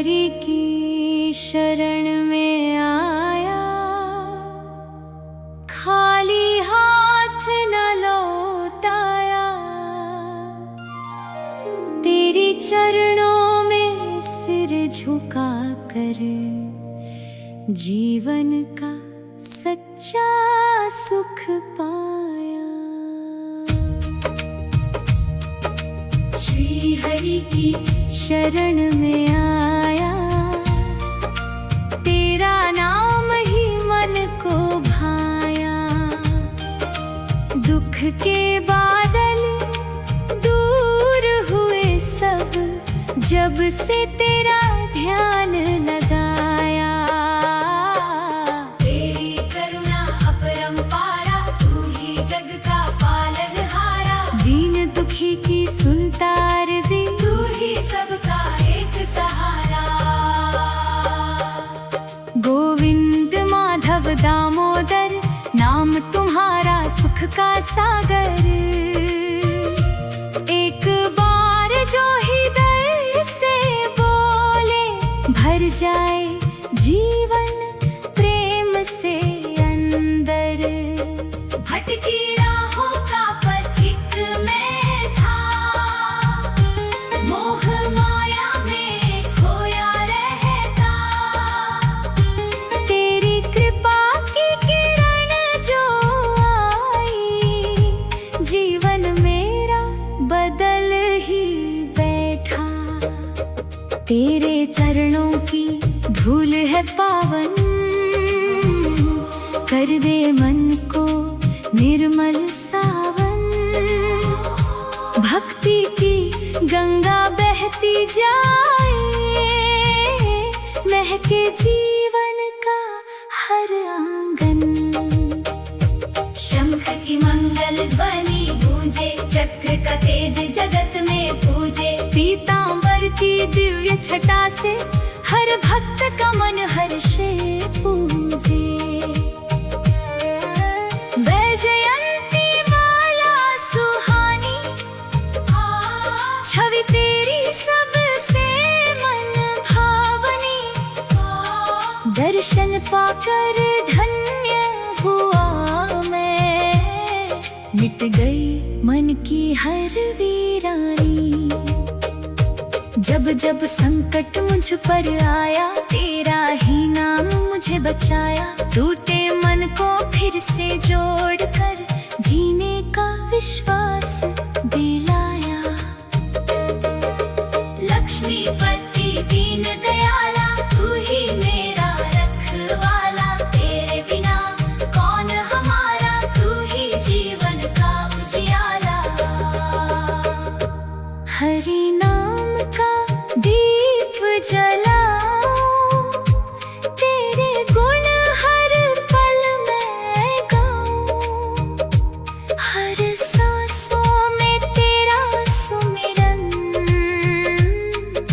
हरि की शरण में आया, खाली हाथ न लौटाया। तेरी चरणों में सिर झुका कर जीवन का सच्चा सुख पाया। श्री हरि की शरण में आया, तेरा नाम ही मन को भाया। दुख के बादल दूर हुए सब, जब से तेरा ध्यान लगाया। तेरी करुणा अपरंपारा, तू ही जग का पालनहारा। दीन दुखी की सुनता अर्जी, तू ही सबका एक सहारा। गोविंद माधव दामोदर, नाम तुम्हारा सुख का सागर। एक बार जो हृदय से बोले, भर जाए जीवन प्रेम से अंदर। भटकी राहों का पथिक मैं था, मोह माया में खोया रहता। तेरी कृपा की किरण जो आई, जीवन मेरा बदल ही बैठा। तेरे चरणों की धूल है पावन, कर दे मन को निर्मल सावन। भक्ति की गंगा बहती जाए, महके जीवन का हर आंगन। शंख की मंगल ध्वनि गूंजे, चक्र का तेज जगत में पूजे। पीतांबर की दिव्य छटा से, हर भक्त का मन हर्षे पूजे। वैजयंती माला सुहानी, छवि तेरी सबसे मन भावनी। दर्शन पाकर धन्य हुआ मैं, मिट गई मन की हर वीरानी। जब जब संकट मुझ पर आया, तेरा ही नाम मुझे बचाया। टूटे मन को फिर से जोड़कर, जीने का विश्वास दिलाया। लक्ष्मीपति दीन दयाला, तू ही मेरा रखवाला। तेरे बिना कौन हमारा, तू ही जीवन का उजियाला। हरि नाम का दीप जलाऊं, तेरे गुण हर पल मैं गाऊं। हर सांसों में तेरा सुमिरन,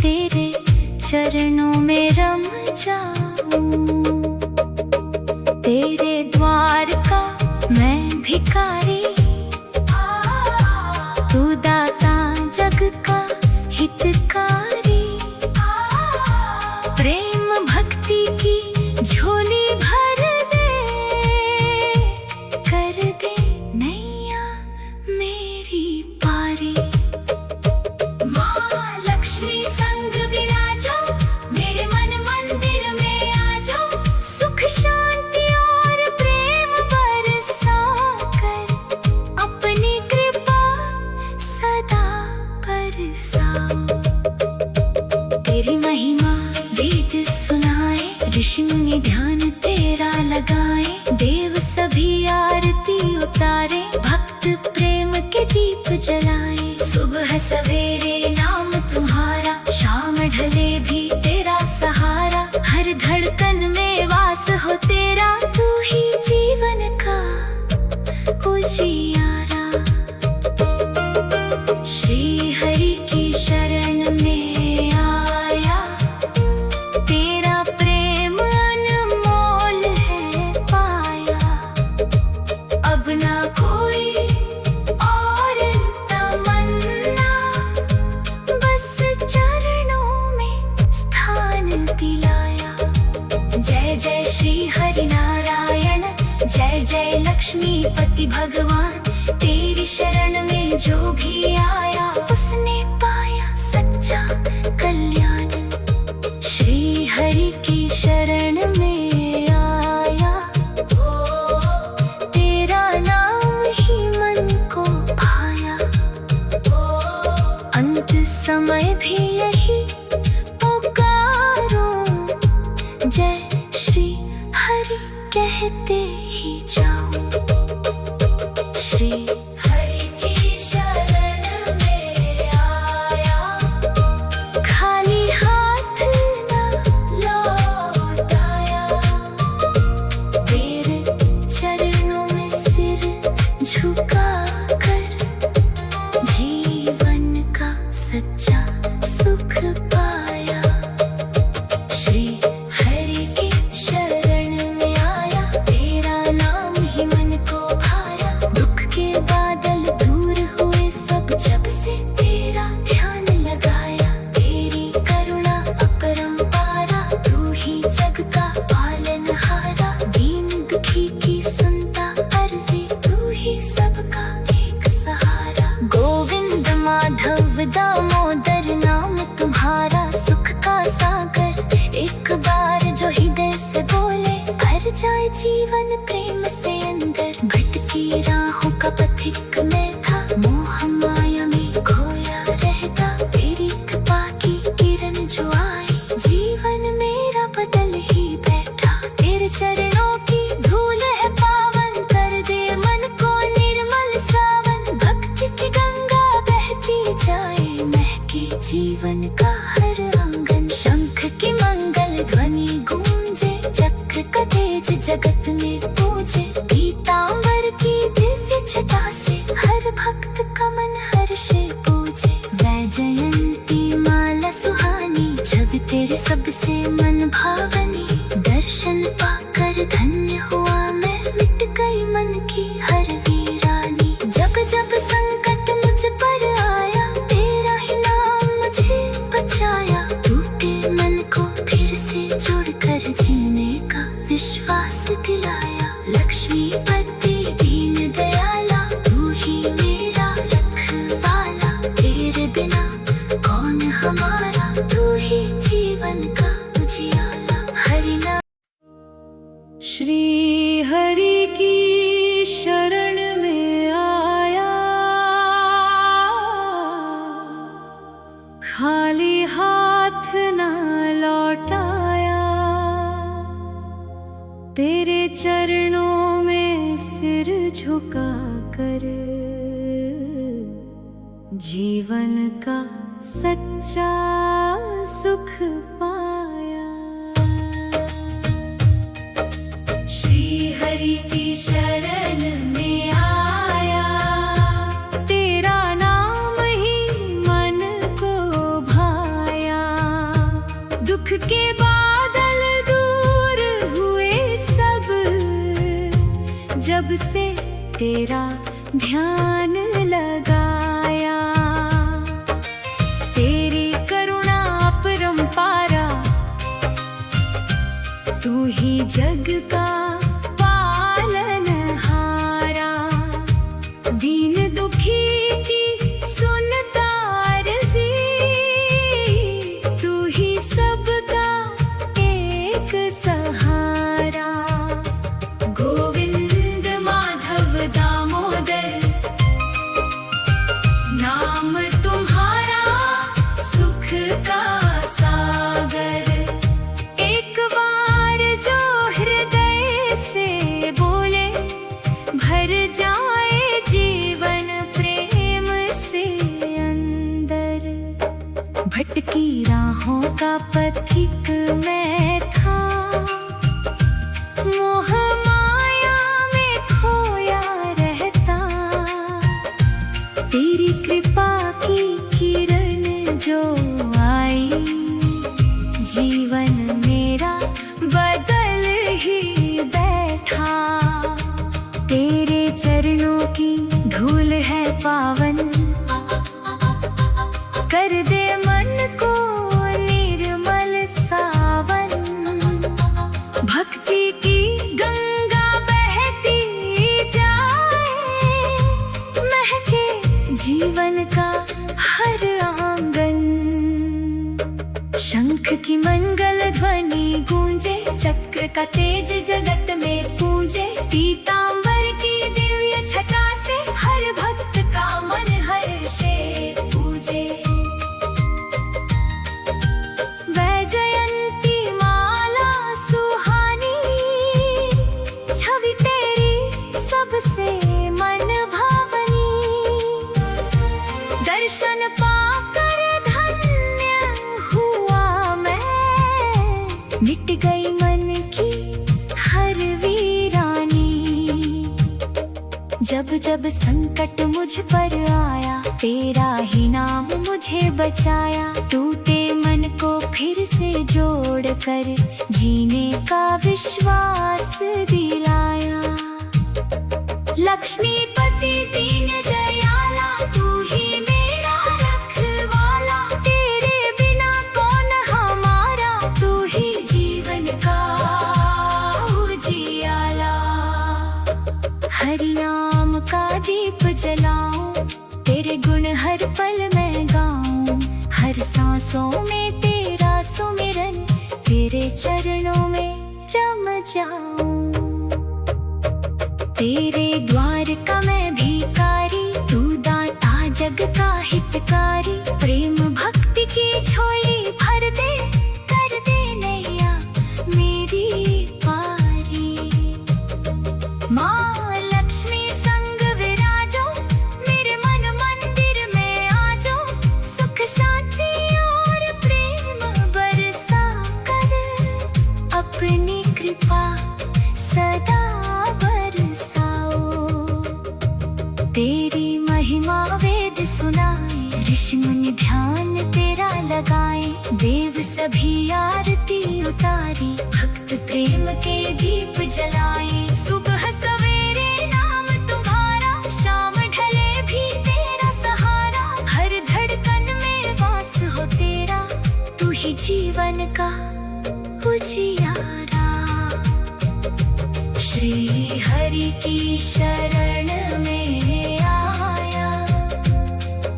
तेरे चरणों में रम जाऊं। तेरे द्वार का मैं भिखारी, तू दाता जग का हितकारी। प्रेम भक्ति की झोली भर दे, कर दे नैया मेरी पारी। माँ लक्ष्मी संग विराजो, मेरे मन मंदिर में आ जाओ। सुख शांति और प्रेम बरसा कर, अपनी कृपा सदा बरसाओ। तेरी महिमा वेद सुनाए, ऋषि मुनि ध्यान तेरा लगाए। देव सभी आरती उतारे, भक्त प्रेम के दीप जलाए। सुबह सवेरे नाम तुम्हारा, शाम ढले भी तेरा सहारा। हर धड़कन में वास हो तेरा, तू ही जीवन का उजियारा। श्री हरि की शरण में आया, तेरा प्रेम अनमोल है पाया। अब ना कोई और तमन्ना, जय जय श्री हरि नारायण, जय जय लक्ष्मीपति भगवान। तेरी शरण में जो भी आया उसने पाया सच्चा कल्याण। श्री हरि की शरण में आया, तेरा नाम ही मन को भाया। अंत समय भी यही पुकारो, जय श्री हरि कहते ही जाओ। श्री हरि की शरण में आया, खाली हाथ ना लौटाया। तेरे चरणों में सिर झुका कर जीवन का सच्चा सुख पाया। श्री हरि की शरण में आया, तेरा नाम ही मन को भाया। दुख के बादल दूर हुए सब जब से तेरा ध्यान लगाया। तेरी करुणा अपरंपारा, तू ही जग का पालनहारा। दीन दुखी की सुनता अर्जी, तू ही सबका एक सहारा। गोविंद माधव दामोदर नाम तुम्हारा, सुख का सागर एक बार जो हृदय से बोले भर जाए जीवन प्रेम से अंदर। भटकी राहों का पथिक मैं था, मोह माया में खोया रहता। तेरी कृपा की किरण जो आई, जीवन मेरा बदल ही बैठा। तेरे चरणों की धूल है पावन, कर दे मन को निर्मल सावन। भक्ति की गंगा बहती जाए, महके जीवन का हर आंगन। शंख की मंगल ध्वनि गूंजे, चक्र का तेज जगत में पूजे। पीतांबर की दिव्य छटा से हर भक्त का मन हर्षे पूजे। वैजयंती माला सुहानी, जब तेरे सबसे मन भावनी। दर्शन पाकर धन्य हुआ मैं, मिट गई मन की हर वीरानी। जब जब संकट मुझ पर आया, तेरा ही नाम मुझे बचाया। टूटे मन को फिर से जोड़कर जीने का विश्वास दिलाया। लक्ष्मीपति दीन दयाला, तू ही मेरा रखवाला। तेरे बिना कौन हमारा, तू ही जीवन का उजियाला। हरि नाम। श्री हरि की शरण में आया, खाली हाथ ना लौटाया। तेरे चरणों में सिर झुका कर जीवन का सच्चा सुख पाया। श्री हरि की शरण में आया, तेरा नाम ही मन को भाया। दुख के बादल दूर हुए सब जब से तेरा ध्यान लगाया। तेरी करुणा अपरंपारा, तू ही जग का पालनहारा। दीन दुखी की सुनता अर्जी, तू ही सबका एक सहारा। गोविंद माधव दामोदर नाम तुम्हारा, सुख का सागर। एक बार जो हृदय से बोले भर जाए जीवन प्रेम से अंदर। भटकी राहों का पथिक मैं था, मोह माया में खोया रहता। तेरी कृपा की किरण जो आई, जीवन मेरा बदल ही बैठा। तेरे चरणों की धूल है पावन, कर दे मन को निर्मल सावन। का तेज जगत में पूजे, पीतांबर की दिव्य छटा से हर भक्त का मन हर्षे पूजे। वैजयंती माला सुहानी, छवि तेरी सबसे मन भावनी। दर्शन पाकर धन्य हुआ मैं, मिट गई मन की हर वीरानी। जब जब संकट मुझ पर आया, तेरा ही नाम मुझे बचाया। टूटे मन को फिर से जोड़ कर जीने का विश्वास दिलाया। लक्ष्मीपति दीन दयाला, तू ही मेरा रखवाला। तेरे बिना कौन हमारा, तू ही जीवन का उजियाला। हरि नाम का दीप जलाऊं, तेरे गुण हर पल मैं गाऊं। हर सांसों में तेरा सुमिरन, तेरे चरणों में रम जाऊं। तेरे द्वार का मैं भिखारी, तू दाता जग का हितकारी। प्रेम भक्ति की झोली भर दे, कर दे नैया मेरी पारी। माँ लक्ष्मी संग विराजो, मेरे मन मंदिर में आजो। सुख शांति और प्रेम बरसा कर, अपनी कृपा सदा बरसाओ। तेरी महिमा वेद सुनाए, ऋषि मुनि ध्यान तेरा लगाए। देव सभी आरती उतारी, भक्त प्रेम के दीप जलाए। सुबह सवेरे नाम तुम्हारा, शाम ढले भी तेरा सहारा। हर धड़कन में वास हो तेरा, तू ही जीवन का उजियारा। श्री हरि की शरण में आया,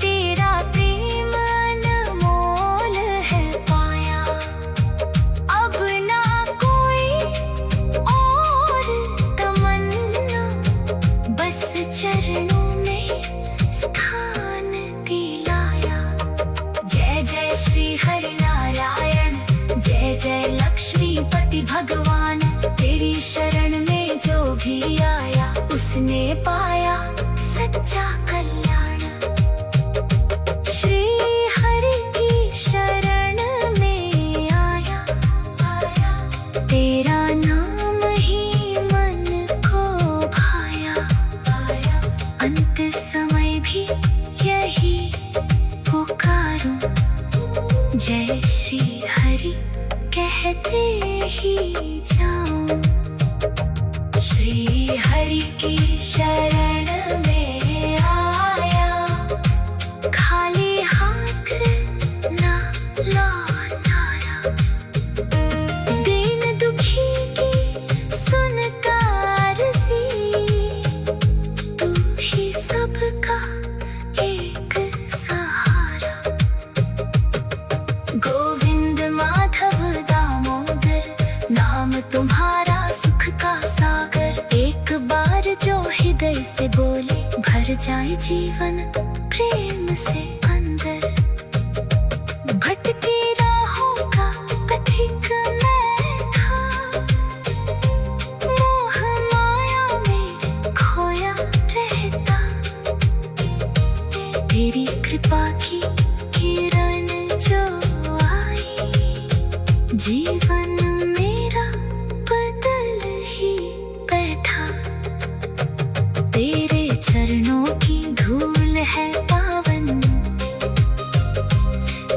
तेरा प्रेम अनमोल है पाया। अब ना कोई और तमन्ना, बस चरणों में स्थान दिलाया। जय जय श्री हरि नारायण, जय जय लक्ष्मीपति भगवान। तेरी शरण में जो भी आया, उसने पाया सच्चा कल्याण। श्री हरि की शरण में आया, तेरा नाम ही मन को भाया। अंत समय भी यही पुकारूं, जय श्री हरि कहते ही जाऊं। श्री हरि की शरण में आया, खाली हाथ ना लौटाया। दीन दुखी की सुनता अर्जी, तू ही सबका एक सहारा। गोविंद माधव दामोदर, नाम तुम्हारा सुख का सागर। एक बार जो हृदय से बोले, भर जाए जीवन प्रेम से अंदर। भटकी राहों का पथिक मैं था, मोह माया में खोया रहता। तेरी कृपा की किरण जो आई, जीवन मेरा बदल ही बैठा। तेरे चरणों की धूल है पावन,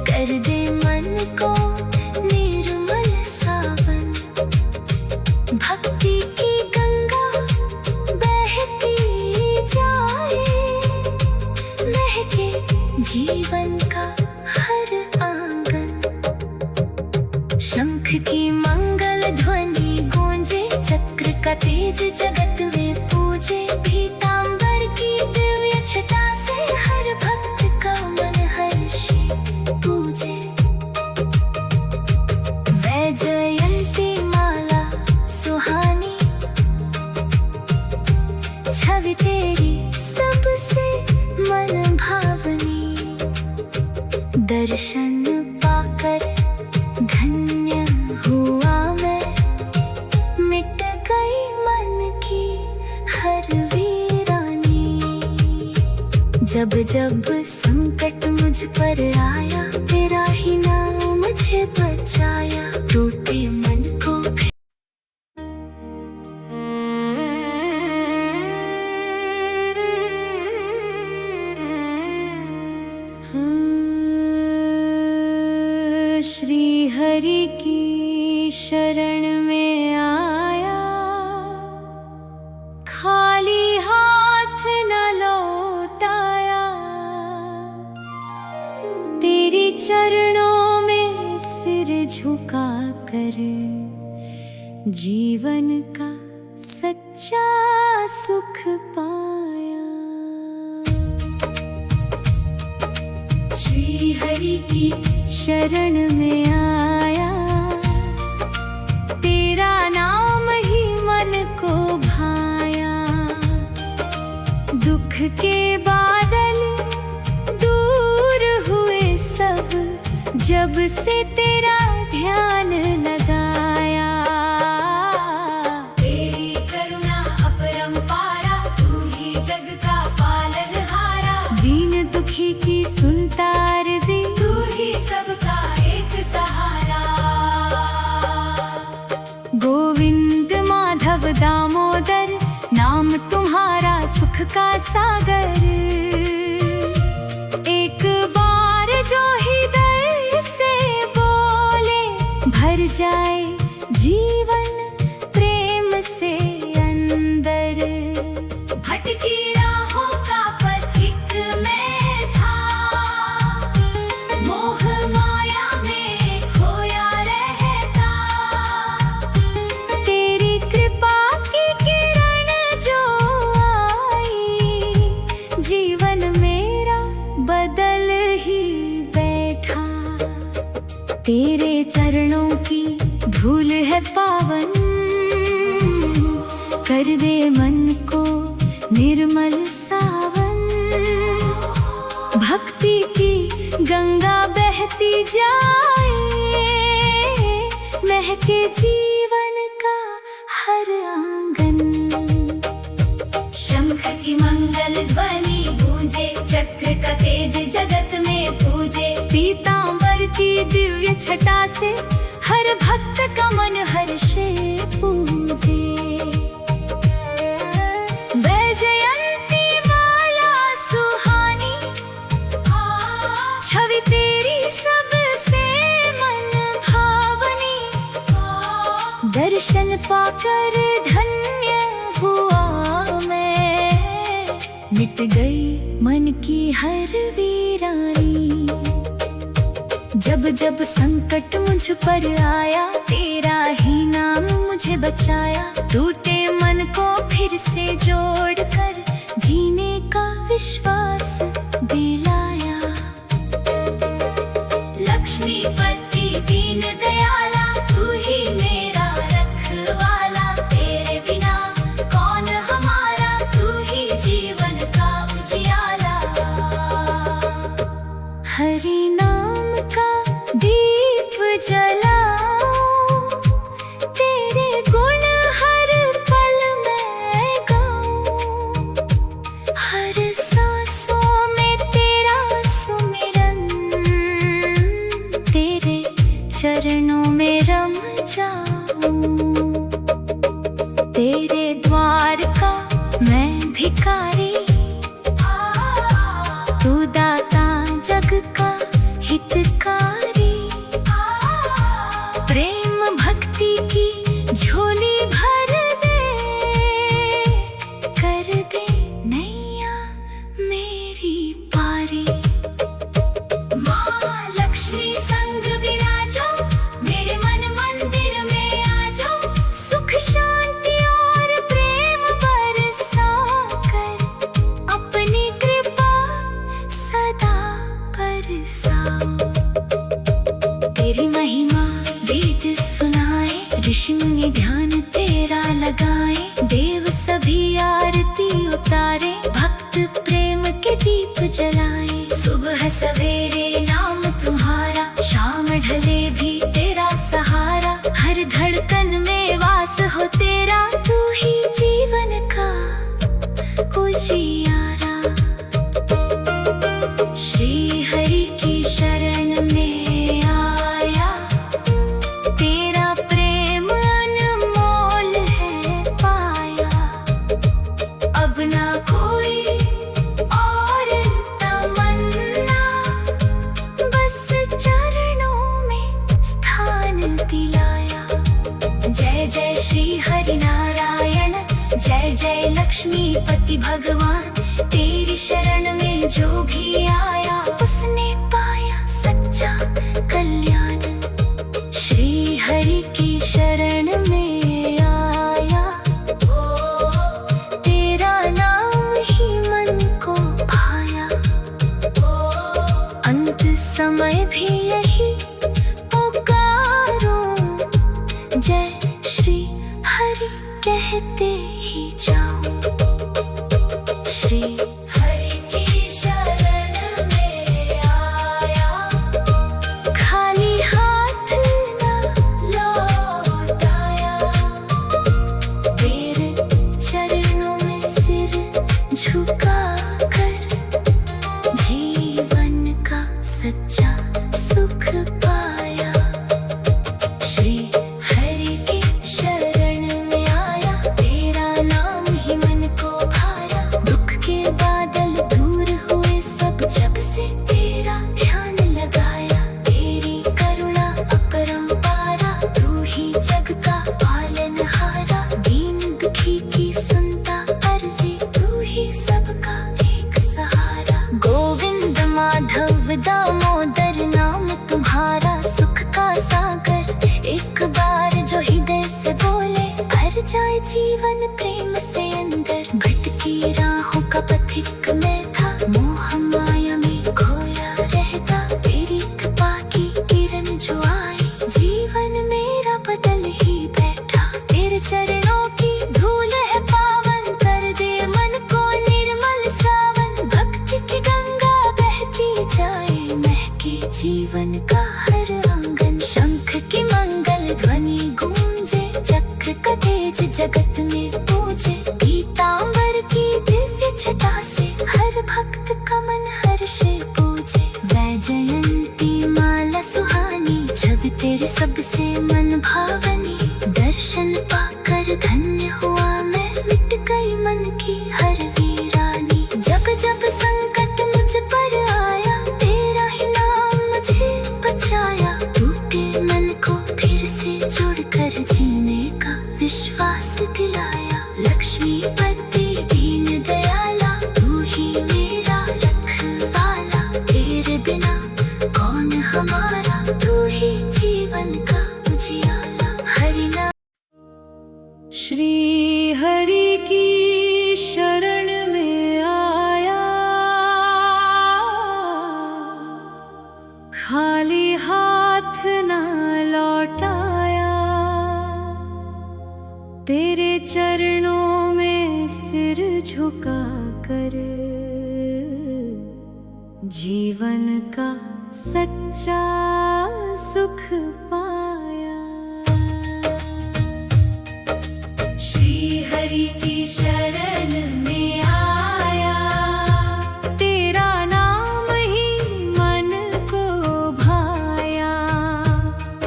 कर दे मन को निर्मल सावन। भक्ति की गंगा बहती जाए, महके जीवन का हर आंगन। शंख की मंगल ध्वनि गूंजे, चक्र का तेज जगत में पूजे। पीतांबर की दिव्य छटा से हर भक्त का मन हर्षे पूजे। वैजयंती माला जब जब संकट मुझ पर आया, तेरा ही नाम मुझे बचाया। टूटे मन को श्री हरि की शरण में आया, खाली हाथ न लौटाया। तेरी चरणों में सिर झुका कर जीवन का सच्चा सुख पाया। श्री हरि की शरण में आया, तेरा नाम ही मन को भाया। दुख के बादल दूर हुए सब, जब से तेरा ध्यान लगाया। तेरी करुणा अपरंपारा, तू ही जग का पालनहारा। दीन दुखी की सुनता अर्जी, तू ही सबका एक सहारा। गोविंद माधव दामोदर, नाम तुम्हारा सुख का सागर। एक बार जो हृदय से बोले, भर जाए जीवन प्रेम से अंदर। भटकी राहों का पथिक मैं था, मोह माया में खोया रहता। तेरी कृपा की किरण जो आई, जीवन मेरा बदल ही बैठा। तेरे चरणों की धूल है पावन, कर दे मन को निर्मल सावन। भक्ति की गंगा बहती जाए, महके जीवन का हर आंगन। शंख की मंगल ध्वनि गूंजे, चक्र का तेज जगत में पूजे। पीतांबर की दिव्य छटा से, हर भक्त का मन हर्षे पूजे। वैजयंती माला सुहानी, छवि तेरी सबसे मन भावनी। दर्शन पाकर धन्य हुआ मैं, मिट गई मन की हर वीरानी। जब जब संकट मुझ पर आया, तेरा ही नाम मुझे बचाया। टूटे मन को फिर से जोड़कर जीने का विश्वास दिलाया। लक्ष्मीपति दीन दयाला, तू ही मेरा रखवाला। तेरे बिना कौन हमारा, तू ही जीवन का उजियाला। हरि नाम का दीप जलाऊं, तेरे गुण हर पल मैं गाऊं। हर सांसों में तेरा सुमिरन, तेरे चरणों में रम जाऊं। तेरे द्वार का मैं भिखारी, तू दाता जग का हितकारी। प्रेम भक्ति की झोली भर दे, कर दे नैया मेरी पारी। माँ लक्ष्मी संग विराजो, मेरे मन मंदिर में आ जाओ। सुख शांति और प्रेम बरसा कर, अपनी कृपा सदा बरसाओ। तेरी महिमा वेद सुनाए, ऋषि मुनि ध्यान तेरा लगाए। देव सभी आरती उतारे, भक्त प्रेम के दीप जलाए। सुबह सवेरे नाम तुम्हारा, शाम ढले भी तेरा सहारा। हर धड़कन में वास हो तेरा, तू ही जीवन का उजियारा। श्री हरि नारायण। जय जय लक्ष्मीपति भगवान, तेरी शरण में जो भी आया उसने पाया सच्चा कल्याण। श्री हरि की शरण में आया, तेरा नाम ही मन को भाया। अंत समय भी यही पुकारो, जय श्री हरि कहते ही जाऊं। श्री हरि की शरण में आया, खाली हाथ न लौटाया। तेरे चरणों में सिर झुकाकर जीवन का सच्चा सुख पाया। श्री हरि की शरण में आया, तेरा नाम ही मन को भाया। दुख के बादल दूर हुए सब जब से तेरा ध्यान लगाया। तेरी करुणा अपरंपारा, तू ही जग का पालनहारा। दीन दुखी की सुनता अर्जी, तू ही सबका एक सहारा। गोविंद माधव दामोदर नाम तुम्हारा, सुख का सागर एक बार जो हृदय से बोले भर जाए जीवन प्रेम से अंदर। भटकी राहों का पथिक मैं था, मोह माया में खोया रहता। तेरी कृपा की किरण जो आई, जीवन मेरा बदल ही बैठा। तेरे चरणों की धूल है पावन, कर दे मन को निर्मल सावन। भक्ति की गंगा बहती जाए, महके जीवन का हर आंगन। शंख की मंगल ध्वनि गूंजे, चक्र का तेज जगत में पूजे। पीतांबर की दिव्य छटा से हर भक्त का मन हर्षे पूजे। वैजयंती माला सुहानी, छवि तेरे सबसे मन भावनी। दर्शन पाकर धन्य हुआ मैं, मिट गई मन की हर वीरानी। जब जब संकट मुझ पर आया, तेरा ही नाम मुझे बचाया। टूटे मन को फिर से जोड़कर जीने का विश्वास दिलाया। लक्ष्मीपति दीन दयाला, तू ही मेरा रखवाला। तेरे बिना कौन हमारा, तू ही जीवन का उजियाला। हरि नाम। श्री हरि की शरण में आया, खाली हाथ ना लौटाया। तेरे चरणों में सिर झुका कर जीवन का सच्चा सुख पाया। श्री हरि की शरण में आया, तेरा नाम ही मन को भाया।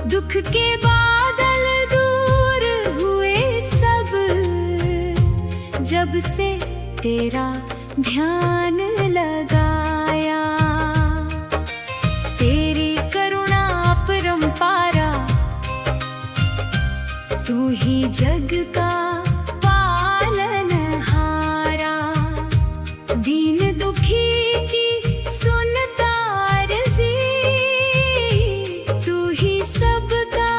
दुख के बादल दूर हुए सब जब से तेरा ध्यान लगाया। तेरी करुणा अपरंपारा, तू ही जग का पालनहारा। दीन दुखी की सुनता अर्जी, तू ही सबका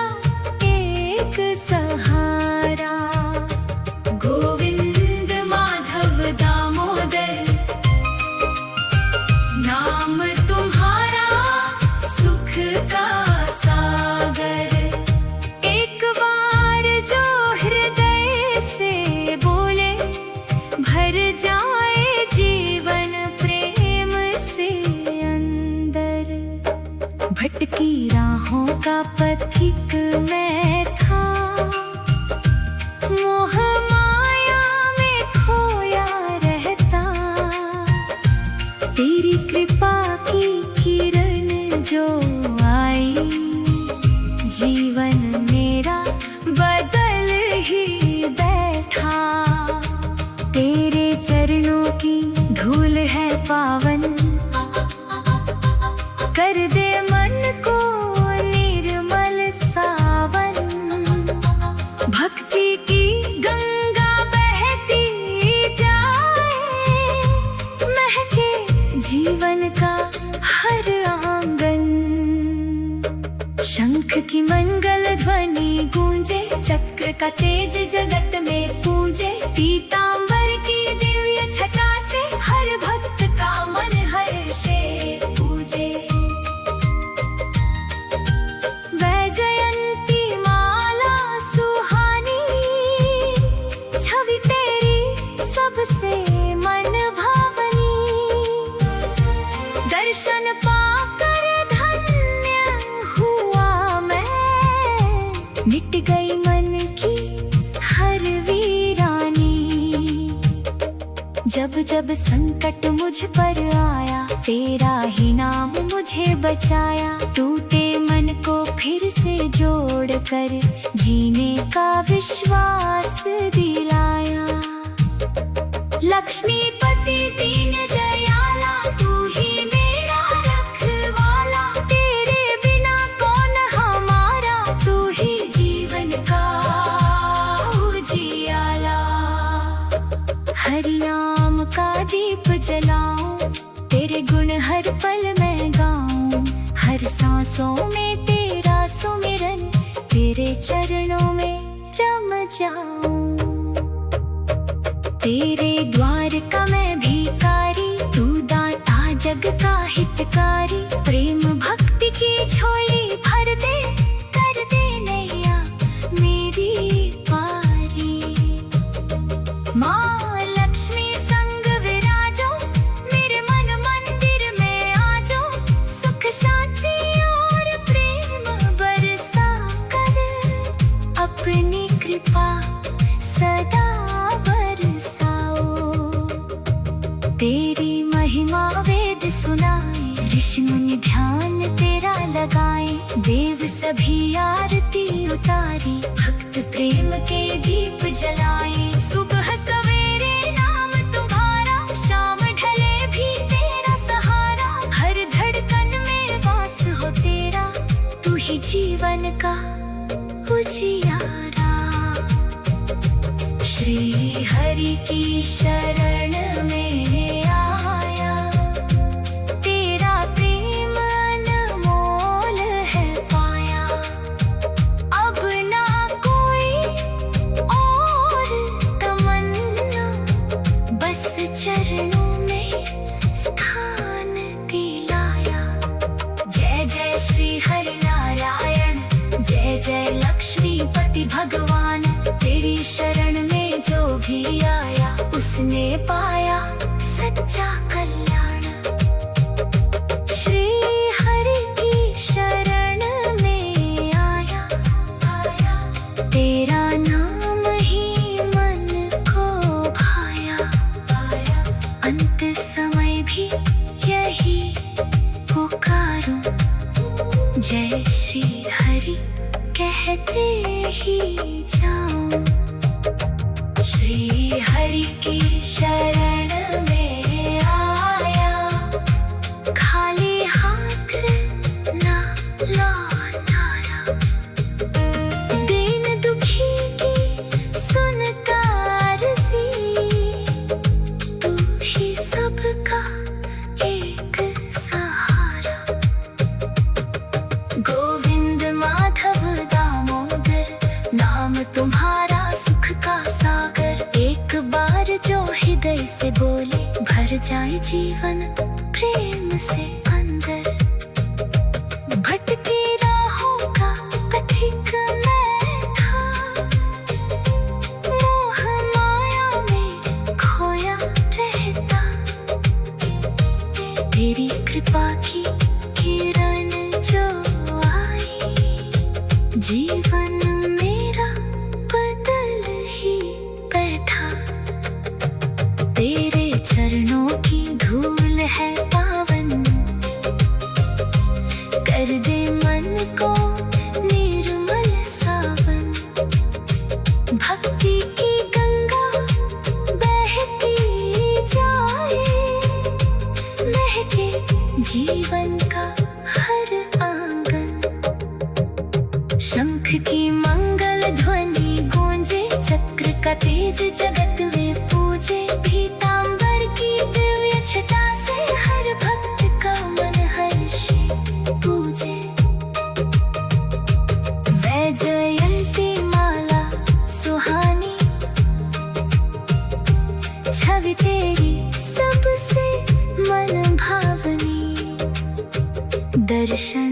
एक सहारा। गोविंद माधव दामोदर नाम तुम्हारा, सुख का सागर। एक बार जो हृदय से बोले भर जाए जीवन प्रेम से अंदर। भटकी राहों का पथिक मैं था, मोह माया में खोया रहता। तेरी कृपा की किरण जो आई, जीवन मेरा बदल ही बैठा। तेरे चरणों की धूल है पावन, कर दे मन को निर्मल सावन। भक्ति की शंख की मंगल ध्वनि गूंजे, चक्र का तेज जगत में पूजे। पीतांबर की दिव्य छटा से हर भक्त का मन हर्षे पूजे। वैजयंती माला सुहानी, छवि तेरी सबसे मन भावनी। दर्शन पाकर धन्य हुआ मैं, मिट गई मन की हर वीरानी। जब जब संकट मुझ पर आया, तेरा ही नाम मुझे बचाया। टूटे मन को फिर से जोड़ कर जीने का विश्वास दिलाया। लक्ष्मीपति दीन दयाला, तू ही मेरा रखवाला। तेरे बिना कौन हमारा, तू ही जीवन का उजियाला। हरि नाम का दीप जलाऊं, तेरे गुण हर पल मैं गाऊं। हर सांसों में तेरा सुमिरन, तेरे चरणों में रम जाऊं। तेरे द्वार का मैं भिखारी, तू दाता जग का हितकारी। प्रेम भक्ति की झोली भर दे, कर दे नैया मेरी पारी। माँ लक्ष्मी संग विराजो, मेरे मन मंदिर में आजो। सुख शांति और प्रेम बरसा कर, अपनी कृपा सदा तेरी महिमा वेद सुनाए। ऋषि मुनि ध्यान तेरा लगाए। देव सभी आरती उतारी, भक्त प्रेम के दीप जलाए। सुबह सवेरे नाम तुम्हारा, शाम ढले भी तेरा सहारा। हर धड़कन में वास हो तेरा, तू ही जीवन का उजियारा। श्री हरि की शरण में आया, तेरा प्रेम अनमोल है पाया। अब ना कोई और तमन्ना, बस चरणों में स्थान दिलाया। जय जय श्री हरि नारायण, जय जय लक्ष्मीपति भगवान। तेरी शरण में जो भी आया, उसने पाया सच्चा कल्याण। श्री हरि की शरण में आया, तेरा नाम ही मन को भाया। अंत समय भी यही पुकारूं, जय श्री हरि कहते ही जाऊं। श्री हरि की शरण में आया, खाली हाथ ना लौटाया। दीन दुखी की सुनता अर्जी, तू ही सबका एक सहारा। गोविंद माधव दामोदर, नाम तुम्हारा सुख का सागर। एक बार जो हृदय से बोले, भर जाए जीवन प्रेम से अंदर। भटकी राहों का पथिक मैं था, मोह माया में खोया रहता। तेरी कृपा की किरण जो आई, जीवन मेरा बदल ही बैठा। तेरे चरणों की धूल है पावन, कर दे मन को निर्मल सावन। भक्ति की गंगा बहती जाए, महके जीवन का हर आंगन। शंख की मंगल ध्वनि गूंजे, चक्र का तेज जगत में पूजे। पीतांबर की दिव्य छटा से हर भक्त का मन हर्षे पूजे। तेरी सबसे मन भावनी दर्शन